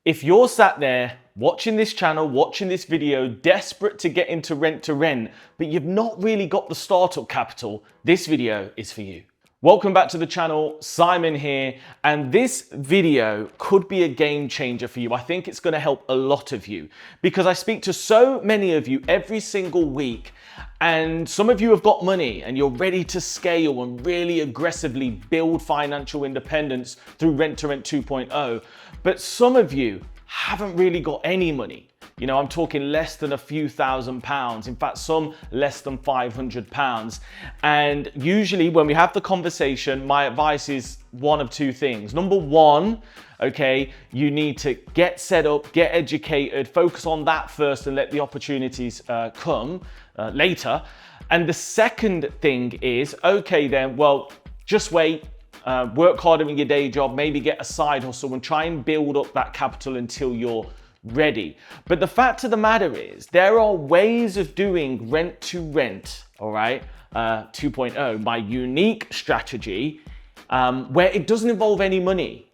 If you're sat there watching this channel, watching this video, desperate to get into rent to rent, but you've not really got the startup capital, this video is for you. Welcome back to the channel, Simon here, and this video could be a game changer for you. I think it's going to help a lot of you because I speak to so many of you every single week, and some of you have got money and you're ready to scale and really aggressively build financial independence through Rent to Rent 2.0, but some of you haven't really got any money. You know, I'm talking less than a few £1,000s. In fact, some less than £500. And usually when we have the conversation, my advice is one of two things. Number one, okay, you need to get set up, get educated, focus on that first and let the opportunities come later. And the second thing is, okay then, well, just wait. Work harder in your day job, maybe get a side hustle and try and build up that capital until you're ready. But the fact of the matter is, there are ways of doing rent to rent, all right, 2.0, my unique strategy, where it doesn't involve any money.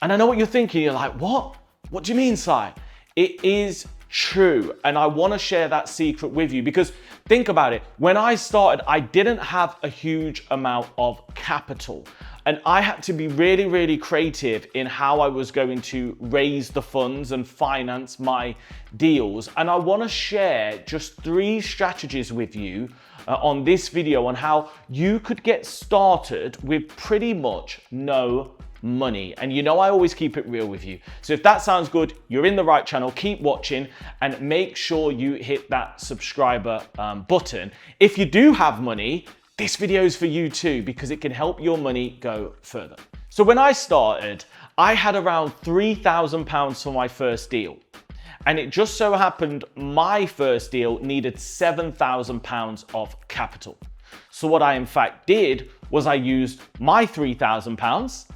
And I know what you're thinking. You're like, what? What do you mean, Si? It is true. And I want to share that secret with you because think about it. When I started, I didn't have a huge amount of capital. And I had to be really, really creative in how I was going to raise the funds and finance my deals. And I want to share just 3 strategies with you on this video on how you could get started with pretty much no money. And you know, I always keep it real with you. So if that sounds good, you're in the right channel, keep watching and make sure you hit that subscriber button. If you do have money, this video is for you too, because it can help your money go further. So when I started, I had around £3,000 for my first deal. And it just so happened my first deal needed £7,000 of capital. So what I in fact did was I used my £3,000.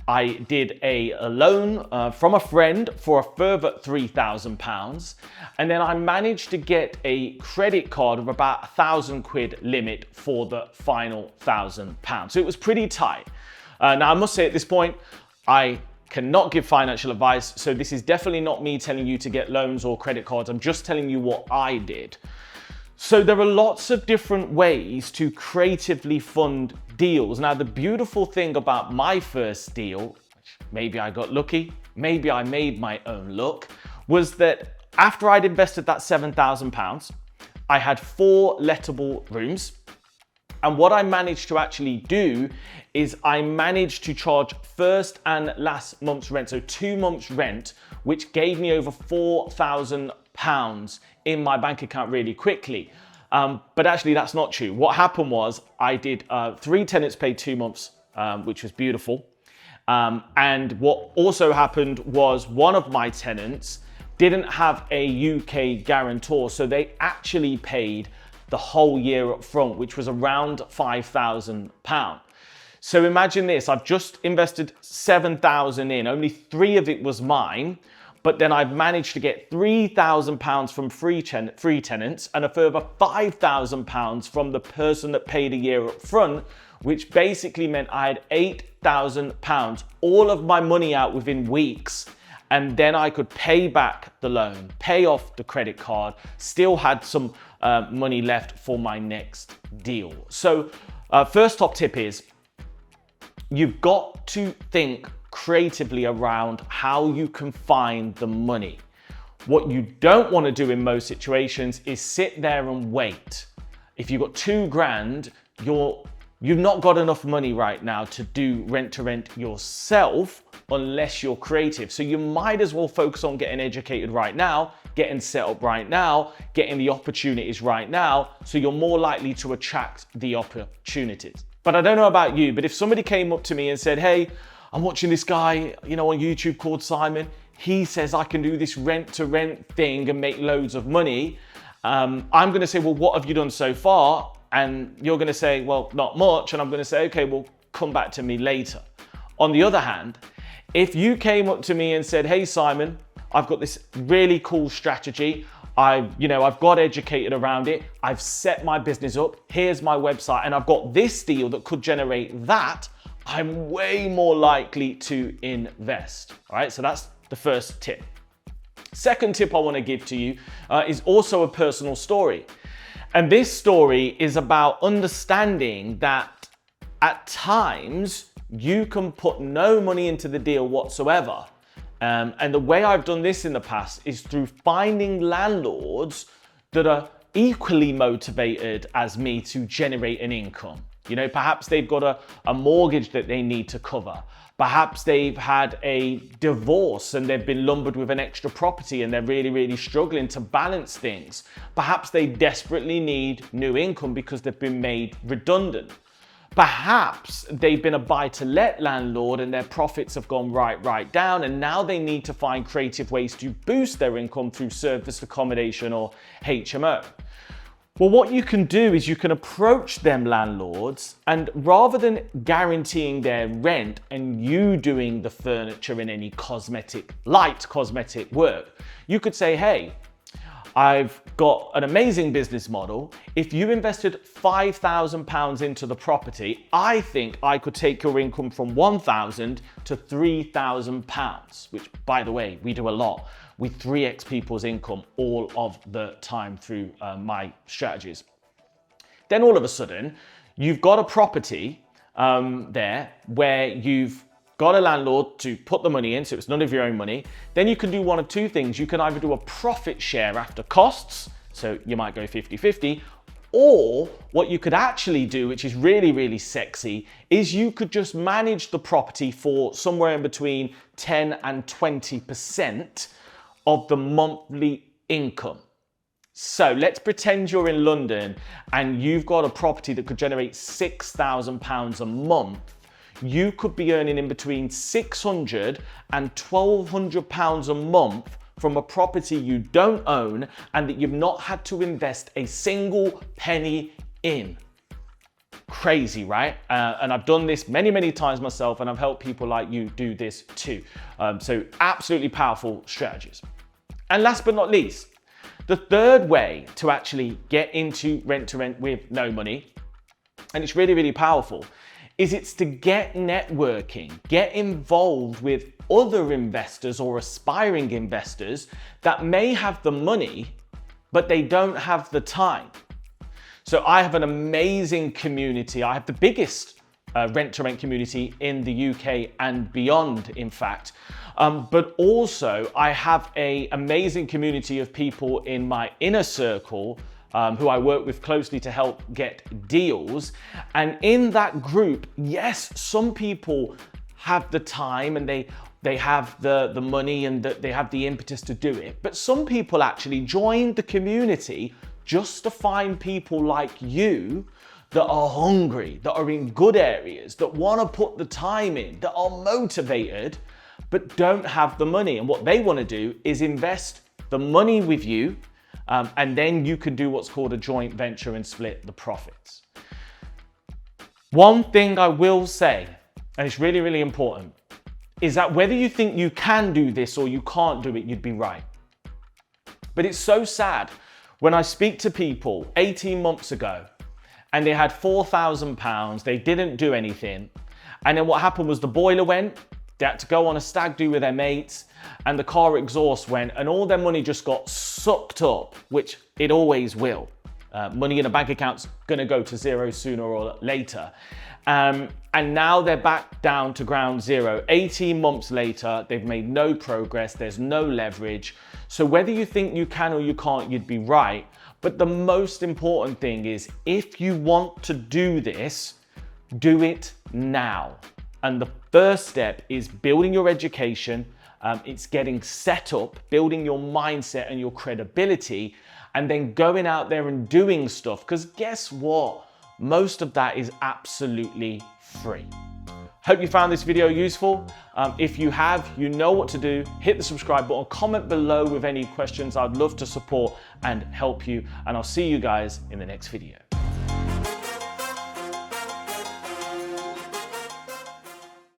I did a loan from a friend for a further £3,000. And then I managed to get a credit card of about £1,000 limit for the final £1,000. So it was pretty tight. Now I must say at this point, I cannot give financial advice. So this is definitely not me telling you to get loans or credit cards. I'm just telling you what I did. So there are lots of different ways to creatively fund deals. Now, the beautiful thing about my first deal, which maybe I got lucky, maybe I made my own luck, was that after I'd invested that £7,000, I had 4 lettable rooms. And what I managed to actually do is I managed to charge first and last month's rent, so 2 months rent, which gave me over £4,000 in my bank account really quickly. But actually that's not true. What happened was I did 3 tenants paid 2 months, which was beautiful. And what also happened was one of my tenants didn't have a UK guarantor, so they actually paid the whole year up front, which was around £5,000. So imagine this, I've just invested 7,000 in, only 3 of it was mine, but then I've managed to get £3,000 from free tenants and a further £5,000 from the person that paid a year up front, which basically meant I had £8,000, all of my money out within weeks. And then I could pay back the loan, pay off the credit card, still had some money left for my next deal. So first top tip is you've got to think creatively around how you can find the money. What you don't want to do in most situations is sit there and wait. If you've got 2 grand, you've not got enough money right now to do rent to rent yourself unless you're creative. So you might as well focus on getting educated right now, getting set up right now, getting the opportunities right now, so you're more likely to attract the opportunities. But I don't know about you, but if somebody came up to me and said, hey, I'm watching this guy, you know, on YouTube called Simon. He says I can do this rent to rent thing and make loads of money. I'm going to say, well, what have you done so far? And you're going to say, well, not much. And I'm going to say, okay, well, come back to me later. On the other hand, if you came up to me and said, hey, Simon, I've got this really cool strategy. I've got educated around it. I've set my business up. Here's my website. And I've got this deal that could generate that. I'm way more likely to invest. All right, so that's the first tip. Second tip I want to give to you is also a personal story. And this story is about understanding that at times you can put no money into the deal whatsoever. And the way I've done this in the past is through finding landlords that are equally motivated as me to generate an income. You know, perhaps they've got a mortgage that they need to cover. Perhaps they've had a divorce and they've been lumbered with an extra property and they're really struggling to balance things. Perhaps they desperately need new income because they've been made redundant. Perhaps they've been a buy-to-let landlord and their profits have gone right down, and now they need to find creative ways to boost their income through serviced accommodation or HMO. Well, what you can do is you can approach them landlords, and rather than guaranteeing their rent and you doing the furniture and any light cosmetic work, you could say, hey, I've got an amazing business model. If you invested £5,000 into the property, I think I could take your income from £1,000 to £3,000, which, by the way, we do a lot. We 3x people's income all of the time through my strategies. Then all of a sudden, you've got a property there where you've got a landlord to put the money in, so it's none of your own money. Then you can do one of two things. You can either do a profit share after costs, so you might go 50-50, or what you could actually do, which is really sexy, is you could just manage the property for somewhere in between 10 and 20% of the monthly income. So let's pretend you're in London and you've got a property that could generate £6,000 a month. You could be earning in between £600 and £1,200 a month from a property you don't own and that you've not had to invest a single penny in. Crazy, right? And I've done this many times myself, and I've helped people like you do this too. So absolutely powerful strategies. And last but not least, the third way to actually get into rent-to-rent with no money, and it's really powerful, is it's to get networking, get involved with other investors or aspiring investors that may have the money, but they don't have the time. So I have an amazing community. I have the biggest rent-to-rent community in the UK and beyond, in fact. But also I have an amazing community of people in my inner circle who I work with closely to help get deals. And in that group, yes, some people have the time and they have the money and they have the impetus to do it. But some people actually join the community just to find people like you that are hungry, that are in good areas, that want to put the time in, that are motivated, but don't have the money. And what they want to do is invest the money with you, and then you can do what's called a joint venture and split the profits. One thing I will say, and it's really important, is that whether you think you can do this or you can't do it, you'd be right. But it's so sad when I speak to people 18 months ago and they had £4,000, they didn't do anything. And then what happened was the boiler went, they had to go on a stag do with their mates, and the car exhaust went, and all their money just got sucked up, which it always will. Money in a bank account's gonna go to zero sooner or later. And now they're back down to ground zero. 18 months later, they've made no progress, there's no leverage. So whether you think you can or you can't, you'd be right. But the most important thing is, if you want to do this, do it now. And the first step is building your education. It's getting set up, building your mindset and your credibility, and then going out there and doing stuff. Because guess what? Most of that is absolutely free. Hope you found this video useful. If you have, you know what to do. Hit the subscribe button, comment below with any questions. I'd love to support and help you. And I'll see you guys in the next video.